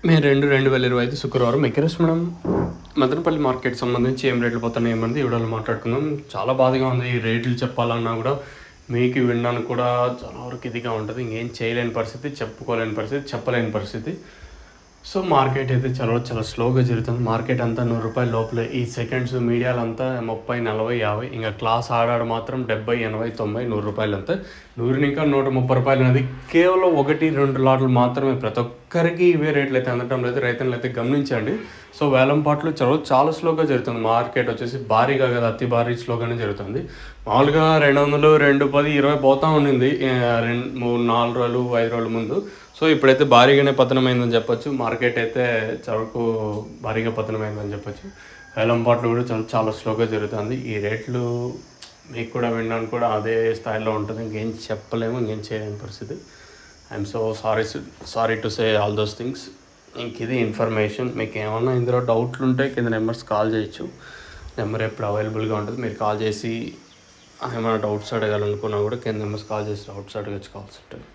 మే 2, 2025 శుక్రవారం ఎకరస్ మనం మదనపల్లి మార్కెట్ సంబంధించి ఏం రేట్లు పోతున్నాయి ఏమన్నది ఈ వీడియోలో మాట్లాడుకుందాం. చాలా బాధగా ఉంది. ఈ రేట్లు చెప్పాలన్నా కూడా మీకు వినడానికి కూడా చాలా వరకు ఇదిగా ఉంటుంది. ఇంకేం చేయలేని పరిస్థితి, చెప్పుకోలేని పరిస్థితి, చెప్పలేని పరిస్థితి. సో మార్కెట్ అయితే చాలా స్లోగా జరుగుతుంది. మార్కెట్ అంతా ₹100 లోపలే. ఈ సెకండ్స్ మీడియాలంతా 30, 40, 50. ఇంకా క్లాస్ ఆడాడు మాత్రం 70, 80, 90, ₹100 అంతా. 100 ఇంకా ₹130 అనేది కేవలం 1-2 లాట్లు మాత్రమే. ప్రతి ఒక్కరికి ఇవే రేట్లు అయితే అందటం లేదు. రైతులను అయితే గమనించండి. సో వేలంపాట్లు చాలా స్లోగా జరుగుతుంది. మార్కెట్ వచ్చేసి భారీగా కదా, అతి భారీ స్లోగానే జరుగుతుంది. మామూలుగా 200, 210, 20 పోతూ ఉండింది 4 రోజులు 5 రోజుల ముందు. సో ఇప్పుడైతే భారీగానే పతనమైందని చెప్పొచ్చు. మార్కెట్ అయితే చరకు భారీగా పతనమైందని చెప్పొచ్చు. వేలంపాట్లు కూడా చాలా స్లోగా జరుగుతుంది. ఈ రేట్లు మీకు కూడా వినడానికి కూడా అదే స్థాయిలో ఉంటుంది. ఇంకేం చెప్పలేము, ఇంకేం చేయలేని పరిస్థితి. I'm so sorry to say all those things. ఇంక ఇది ఇన్ఫర్మేషన్. మీకు ఏమన్నా ఇందులో డౌట్లు ఉంటే కింద నెంబర్స్ కాల్ చేయొచ్చు. నెంబర్ ఎప్పుడు అవైలబుల్గా ఉంటుంది. మీరు కాల్ చేసి ఏమైనా డౌట్స్ అడగాలనుకున్నా కూడా కింద నెంబర్స్ కాల్ చేసి డౌట్స్ అడగచ్చు కావాల్సి ఉంటుంది.